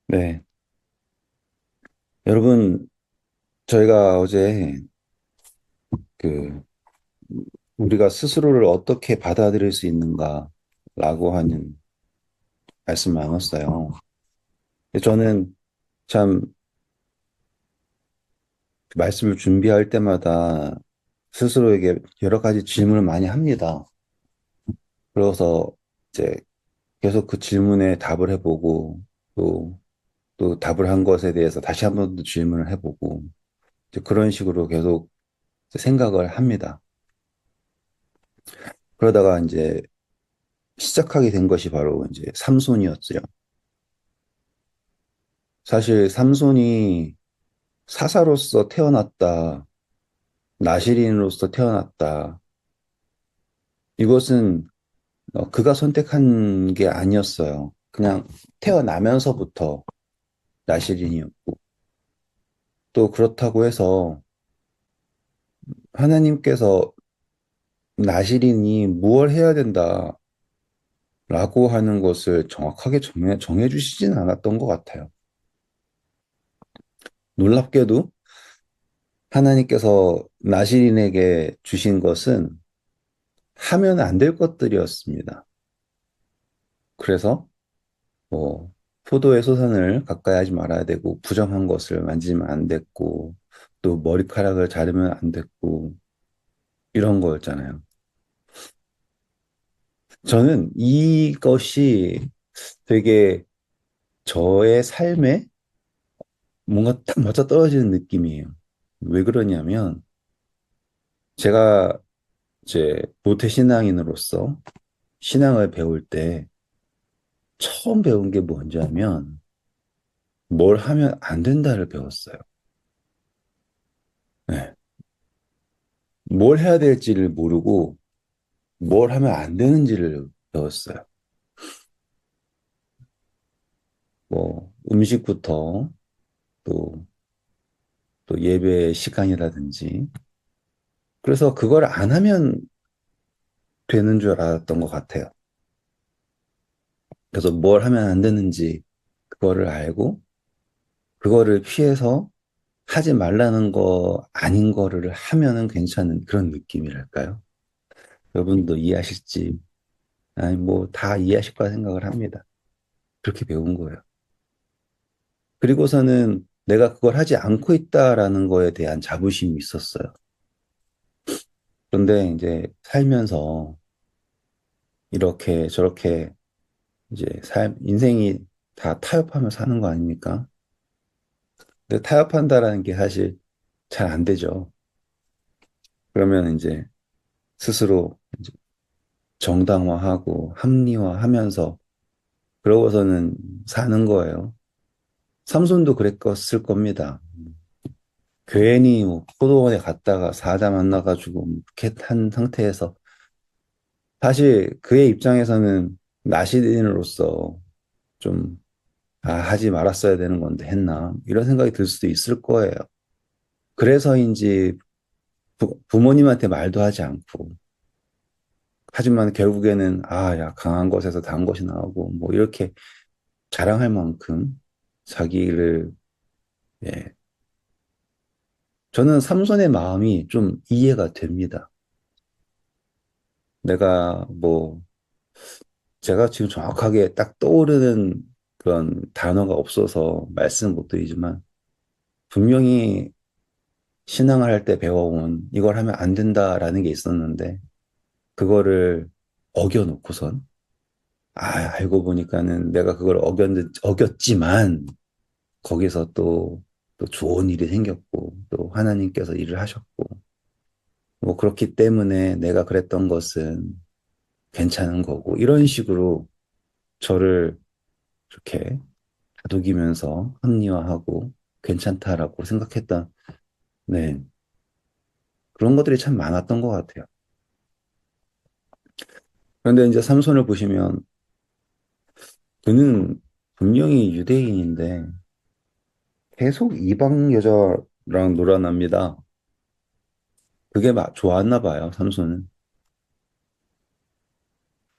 네. 여러분, 저희가 어제 그 우리가 스스로를 어떻게 받아들일 수 있는가라고 하는 말씀 나눴어요. 근데 저는 참 그 말씀을 준비할 때마다 스스로에게 여러 가지 질문을 많이 합니다. 그래서 이제 계속 그 질문에 답을 해보고 또, 또 답을 한 것에 대해서 다시 한 번 더 질문을 해보고 이제 그런 식으로 계속 생각을 합니다. 그러다가 이제 시작하게 된 것이 바로 이제 삼손이었어요. 사실 삼손이 사사로서 태어났다, 나시린으로서 태어났다. 이것은 그가 선택한 게 아니었어요. 그냥 태어나면서부터 나시린이었고, 또 그렇다고 해서 하나님께서 나시린이 무엇을 해야 된다라고 하는 것을 정확하게 정해주시진 않았던 것 같아요. 놀랍게도 하나님께서 나시린에게 주신 것은 하면 안 될 것들이었습니다. 그래서 뭐 포도의 소산을 가까이 하지 말아야 되고 부정한 것을 만지면 안 됐고 또 머리카락을 자르면 안 됐고 이런 거였잖아요. 저는 이것이 되게 저의 삶에 뭔가 딱 맞아떨어지는 느낌이에요. 왜 그러냐면 제가 이제 모태신앙인으로서 신앙을 배울 때 처음 배운 게 뭔지 하면 뭘 하면 안 된다를 배웠어요. 네. 뭘 해야 될지를 모르고 뭘 하면 안 되는지를 배웠어요. 뭐 음식부터 또, 또 예배 시간이라든지. 그래서 그걸 안 하면 되는 줄 알았던 것 같아요. 그래서 뭘 하면 안 되는지 그거를 알고 그거를 피해서 하지 말라는 거 아닌 거를 하면은 괜찮은 그런 느낌이랄까요? 여러분도 이해하실지, 아니 뭐 다 이해하실 거라 생각을 합니다. 그렇게 배운 거예요. 그리고서는 내가 그걸 하지 않고 있다라는 거에 대한 자부심이 있었어요. 그런데 이제 살면서 이렇게 저렇게 이제 인생이 다 타협하며 사는 거 아닙니까? 근데 타협한다라는 게 사실 잘 안 되죠. 그러면 이제 스스로 이제 정당화하고 합리화하면서 그러고서는 사는 거예요. 삼손도 그랬을 겁니다. 괜히 뭐 포도원에 갔다가 사자 만나가지고 이렇게 한 상태에서 사실 그의 입장에서는 나시딘으로서 좀, 아, 하지 말았어야 되는 건데 했나? 이런 생각이 들 수도 있을 거예요. 그래서인지 부모님한테 말도 하지 않고, 하지만 결국에는, 아, 야, 강한 것에서 단 것이 나오고, 뭐, 이렇게 자랑할 만큼 자기를, 예. 저는 삼손의 마음이 좀 이해가 됩니다. 내가 뭐, 제가 지금 정확하게 딱 떠오르는 그런 단어가 없어서 말씀 못 드리지만, 분명히 신앙을 할 때 배워온 이걸 하면 안 된다라는 게 있었는데, 그거를 어겨놓고선, 아, 알고 보니까는 내가 그걸 어겼지만, 거기서 또 좋은 일이 생겼고, 또 하나님께서 일을 하셨고, 뭐 그렇기 때문에 내가 그랬던 것은 괜찮은 거고, 이런 식으로 저를 이렇게 다독이면서 합리화하고 괜찮다라고 생각했던, 네, 그런 것들이 참 많았던 것 같아요. 그런데 이제 삼손을 보시면 그는 분명히 유대인인데 계속 이방 여자랑 놀아납니다. 그게 막 좋았나 봐요, 삼손은.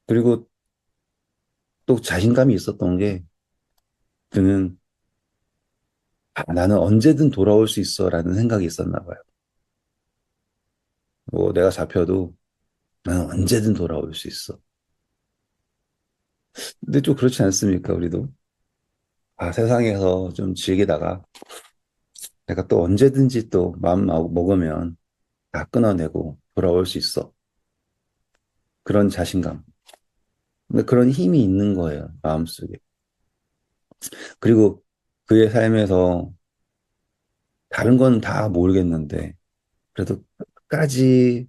그리고 또 자신감이 있었던 게 그는 아, 나는 언제든 돌아올 수 있어라는 생각이 있었나 봐요. 뭐 내가 잡혀도 나는 언제든 돌아올 수 있어. 근데 좀 그렇지 않습니까, 우리도? 아, 세상에서 좀 즐기다가 내가 또 언제든지 또 마음 먹으면 다 끊어내고 돌아올 수 있어. 그런 자신감. 근데 그런 힘이 있는 거예요, 마음속에. 그리고 그의 삶에서 다른 건 다 모르겠는데, 그래도 끝까지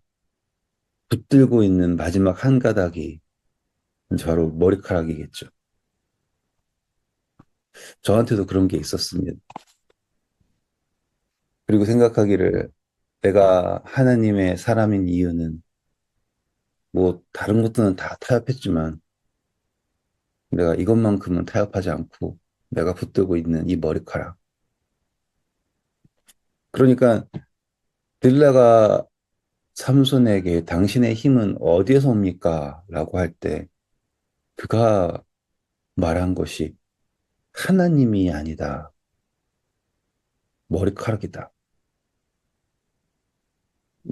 붙들고 있는 마지막 한 가닥이 바로 머리카락이겠죠. 저한테도 그런 게 있었습니다. 그리고 생각하기를 내가 하나님의 사람인 이유는 뭐 다른 것들은 다 타협했지만 내가 이것만큼은 타협하지 않고 내가 붙들고 있는 이 머리카락. 그러니까 들라가 삼손에게 당신의 힘은 어디에서 옵니까? 라고 할 때 그가 말한 것이 하나님이 아니다. 머리카락이다.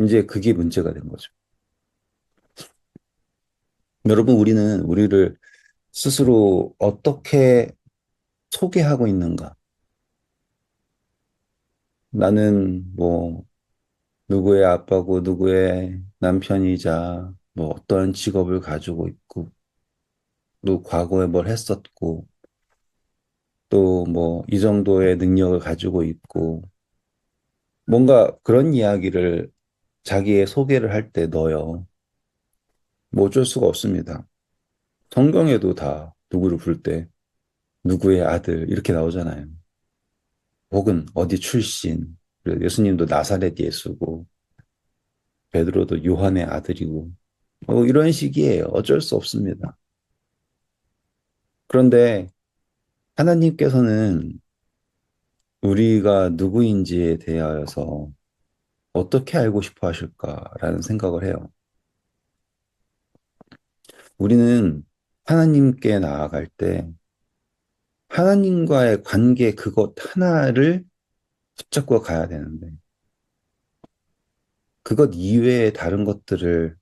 이제 그게 문제가 된 거죠. 여러분, 우리는 우리를 스스로 어떻게 소개하고 있는가? 나는 뭐 누구의 아빠고 누구의 남편이자 뭐 어떤 직업을 가지고 있고 또 과거에 뭘 했었고 또 뭐 이 정도의 능력을 가지고 있고 뭔가 그런 이야기를 자기의 소개를 할 때 넣어요. 뭐 어쩔 수가 없습니다. 성경에도 다 누구를 부를 때 누구의 아들 이렇게 나오잖아요. 혹은 어디 출신. 그래서 예수님도 나사렛 예수고 베드로도 요한의 아들이고 이런 식이에요. 어쩔 수 없습니다. 그런데 하나님께서는 우리가 누구인지에 대하여서 어떻게 알고 싶어 하실까라는 생각을 해요. 우리는 하나님께 나아갈 때 하나님과의 관계 그것 하나를 붙잡고 가야 되는데 그것 이외의 다른 것들을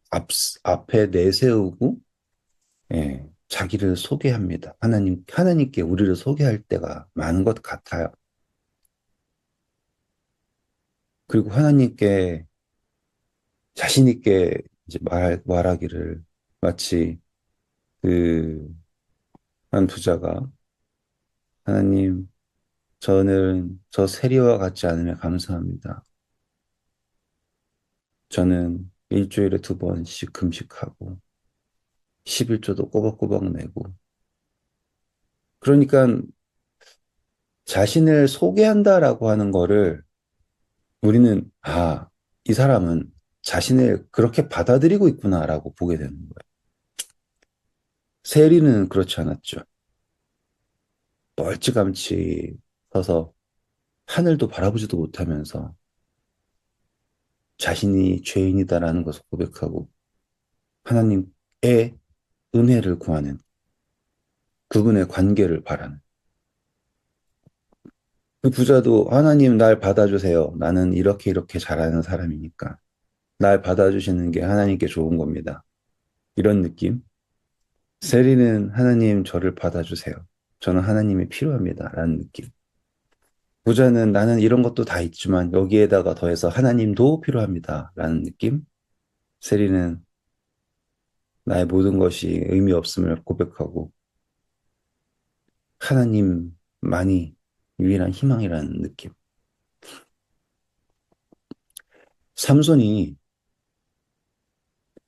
앞에 내세우고 자기를 소개합니다. 하나님께 우리를 소개할 때가 많은 것 같아요. 그리고 하나님께 자신 있게 이제 말하기를 마치 그 한 부자가 하나님, 저는 저 세리와 같지 않으면 감사합니다. 저는 일주일에 2번씩 금식하고 11조도 꼬박꼬박 내고 그러니까 자신을 소개한다라고 하는 거를 우리는 이 사람은 자신을 그렇게 받아들이고 있구나라고 보게 되는 거예요. 세리는 그렇지 않았죠. 멀찌감치 서서 하늘도 바라보지도 못하면서 자신이 죄인이다라는 것을 고백하고 하나님의 은혜를 구하는 그분의 관계를 바라는 그 부자도 하나님 날 받아주세요. 나는 이렇게 이렇게 잘하는 사람이니까 날 받아주시는 게 하나님께 좋은 겁니다. 이런 느낌. 세리는 하나님 저를 받아주세요. 저는 하나님이 필요합니다. 라는 느낌. 부자는 나는 이런 것도 다 있지만 여기에다가 더해서 하나님도 필요합니다. 라는 느낌. 세리는 나의 모든 것이 의미 없음을 고백하고 하나님만이 유일한 희망이라는 느낌. 삼손이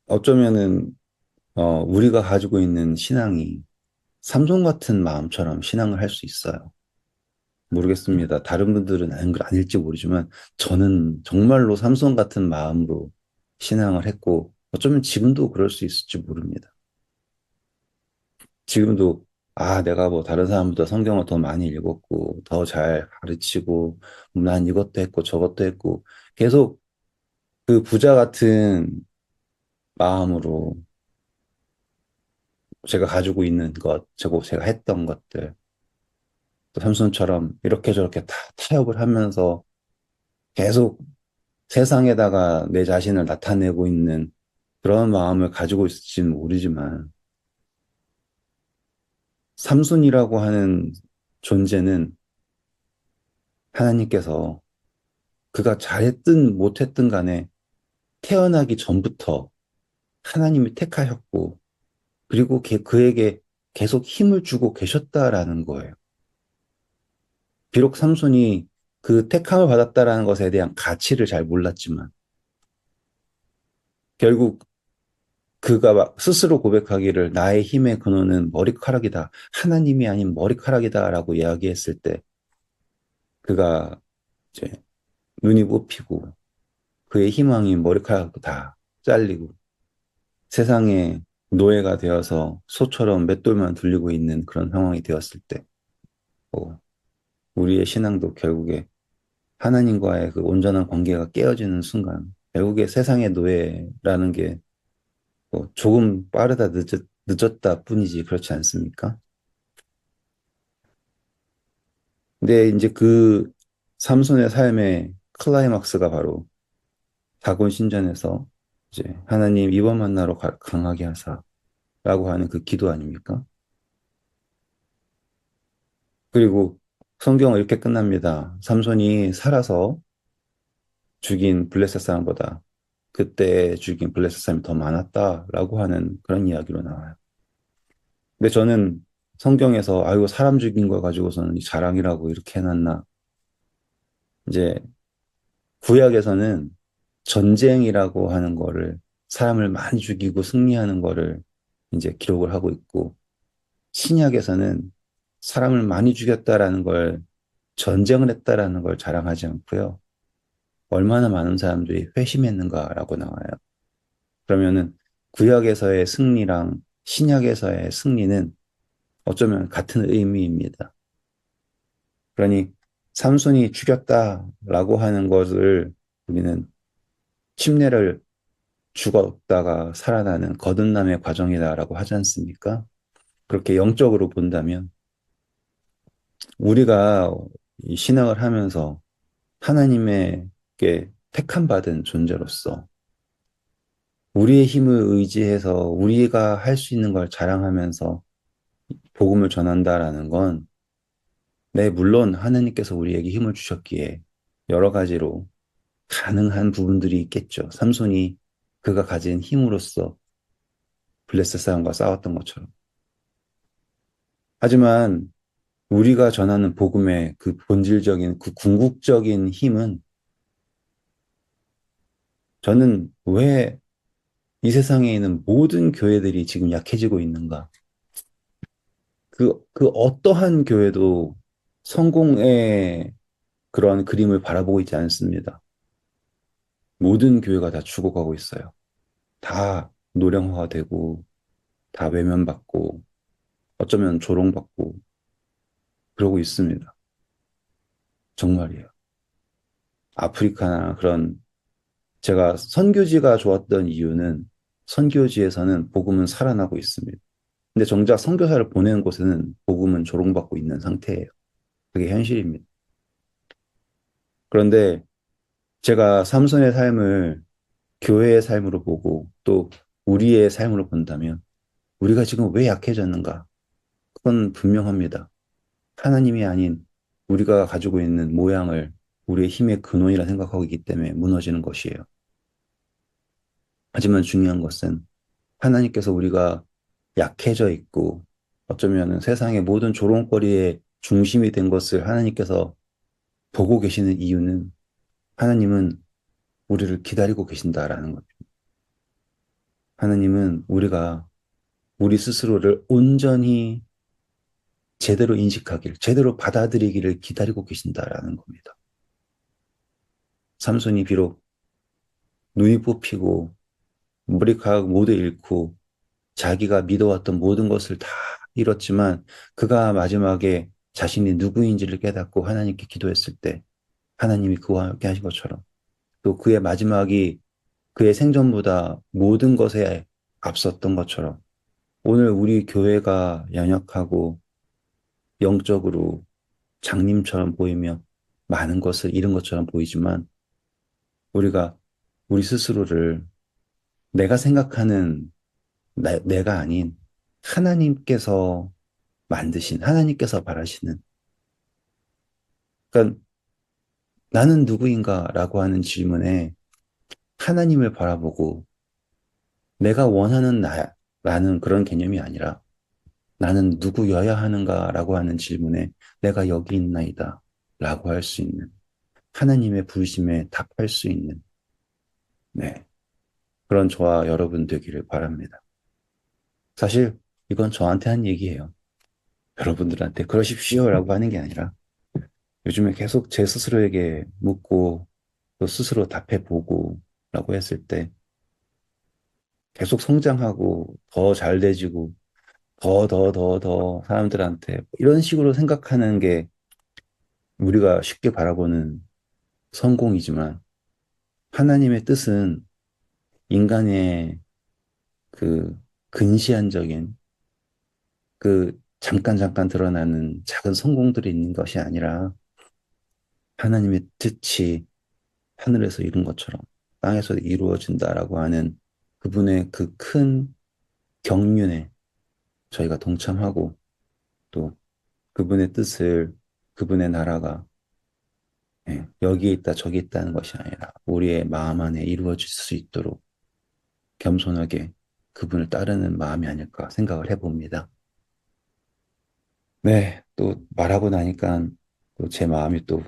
어쩌면은 우리가 가지고 있는 신앙이 삼손 같은 마음처럼 신앙을 할 수 있어요. 모르겠습니다. 다른 분들은 아닐지 모르지만 저는 정말로 삼손 같은 마음으로 신앙을 했고 어쩌면 지금도 그럴 수 있을지 모릅니다. 지금도 내가 뭐 다른 사람보다 성경을 더 많이 읽었고 더 잘 가르치고 난 이것도 했고 저것도 했고 계속 그 부자 같은 마음으로 제가 가지고 있는 것, 제가 했던 것들 또 삼손처럼 이렇게 저렇게 다 타협을 하면서 계속 세상에다가 내 자신을 나타내고 있는 그런 마음을 가지고 있을지는 모르지만 삼손이라고 하는 존재는 하나님께서 그가 잘했든 못했든 간에 태어나기 전부터 하나님이 택하였고 그리고 그에게 계속 힘을 주고 계셨다라는 거예요. 비록 삼손이 그 택함을 받았다라는 것에 대한 가치를 잘 몰랐지만 결국 그가 막 스스로 고백하기를 나의 힘의 근원은 머리카락이다. 하나님이 아닌 머리카락이다라고 이야기했을 때 그가 이제 눈이 뽑히고 그의 희망이 머리카락도 다 잘리고 세상에 노예가 되어서 소처럼 맷돌만 들리고 있는 그런 상황이 되었을 때 뭐 우리의 신앙도 결국에 하나님과의 그 온전한 관계가 깨어지는 순간 결국에 세상의 노예라는 게 뭐 조금 빠르다 늦었다 뿐이지 그렇지 않습니까? 근데 이제 그 삼손의 삶의 클라이막스가 바로 다곤 신전에서 이제 하나님 이번 만나러 강하게 하사라고 하는 그 기도 아닙니까? 그리고 성경은 이렇게 끝납니다. 삼손이 살아서 죽인 블레셋 사람보다 그때 죽인 블레셋 사람이 더 많았다라고 하는 그런 이야기로 나와요. 근데 저는 성경에서 아이고 사람 죽인 거 가지고서는 자랑이라고 이렇게 해놨나. 이제 구약에서는 전쟁이라고 하는 거를 사람을 많이 죽이고 승리하는 거를 이제 기록을 하고 있고 신약에서는 사람을 많이 죽였다라는 걸 전쟁을 했다라는 걸 자랑하지 않고요. 얼마나 많은 사람들이 회심했는가라고 나와요. 그러면은 구약에서의 승리랑 신약에서의 승리는 어쩌면 같은 의미입니다. 그러니 삼손이 죽였다라고 하는 것을 우리는 침례를 죽었다가 살아나는 거듭남의 과정이다라고 하지 않습니까? 그렇게 영적으로 본다면 우리가 이 신앙을 하면서 하나님에게 택함받은 존재로서 우리의 힘을 의지해서 우리가 할 수 있는 걸 자랑하면서 복음을 전한다라는 건 네, 물론 하나님께서 우리에게 힘을 주셨기에 여러 가지로 가능한 부분들이 있겠죠. 삼손이 그가 가진 힘으로써 블레셋 사람과 싸웠던 것처럼. 하지만 우리가 전하는 복음의 그 본질적인 그 궁극적인 힘은 저는 왜 이 세상에 있는 모든 교회들이 지금 약해지고 있는가? 그 어떠한 교회도 성공의 그런 그림을 바라보고 있지 않습니다. 모든 교회가 다 죽어가고 있어요. 다 노령화되고, 다 외면받고, 어쩌면 조롱받고, 그러고 있습니다. 정말이에요. 아프리카나 그런, 제가 선교지가 좋았던 이유는 선교지에서는 복음은 살아나고 있습니다. 근데 정작 선교사를 보내는 곳에는 복음은 조롱받고 있는 상태예요. 그게 현실입니다. 그런데 제가 삼손의 삶을 교회의 삶으로 보고 또 우리의 삶으로 본다면 우리가 지금 왜 약해졌는가? 그건 분명합니다. 하나님이 아닌 우리가 가지고 있는 모양을 우리의 힘의 근원이라 생각하고 있기 때문에 무너지는 것이에요. 하지만 중요한 것은 하나님께서 우리가 약해져 있고 어쩌면 세상의 모든 조롱거리의 중심이 된 것을 하나님께서 보고 계시는 이유는 하나님은 우리를 기다리고 계신다라는 거죠. 하나님은 우리가 우리 스스로를 온전히 제대로 인식하기를, 제대로 받아들이기를 기다리고 계신다라는 겁니다. 삼손이 비록 눈이 뽑히고 머리카락 모두 잃고 자기가 믿어왔던 모든 것을 다 잃었지만 그가 마지막에 자신이 누구인지를 깨닫고 하나님께 기도했을 때 하나님이 그와 함께 하신 것처럼 또 그의 마지막이 그의 생전보다 모든 것에 앞섰던 것처럼 오늘 우리 교회가 연약하고 영적으로 장님처럼 보이며 많은 것을 잃은 것처럼 보이지만 우리가 우리 스스로를 내가 생각하는 내가 아닌 하나님께서 만드신, 하나님께서 바라시는, 그러니까 나는 누구인가라고 하는 질문에 하나님을 바라보고 내가 원하는 나라는 그런 개념이 아니라 나는 누구여야 하는가라고 하는 질문에 내가 여기 있나이다 라고 할 수 있는 하나님의 부르심에 답할 수 있는 네, 그런 저와 여러분 되기를 바랍니다. 사실 이건 저한테 한 얘기예요. 여러분들한테 그러십시오라고 하는 게 아니라 요즘에 계속 제 스스로에게 묻고 또 스스로 답해보고 라고 했을 때 계속 성장하고 더 잘돼지고 더 사람들한테 이런 식으로 생각하는 게 우리가 쉽게 바라보는 성공이지만 하나님의 뜻은 인간의 그 근시안적인 그 잠깐 드러나는 작은 성공들이 있는 것이 아니라 하나님의 뜻이 하늘에서 이룬 것처럼 땅에서 이루어진다라고 하는 그분의 그 큰 경륜에 저희가 동참하고 또 그분의 뜻을 그분의 나라가 여기에 있다 저기 있다는 것이 아니라 우리의 마음 안에 이루어질 수 있도록 겸손하게 그분을 따르는 마음이 아닐까 생각을 해봅니다. 네, 또 말하고 나니까 또 제 마음이 또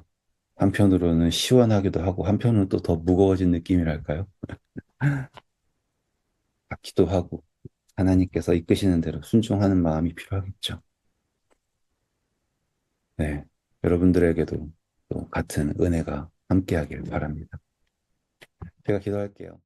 한편으로는 시원하기도 하고 한편으로는 또 더 무거워진 느낌이랄까요? 같기도 하고 하나님께서 이끄시는 대로 순종하는 마음이 필요하겠죠. 네, 여러분들에게도 또 같은 은혜가 함께하길 바랍니다. 제가 기도할게요.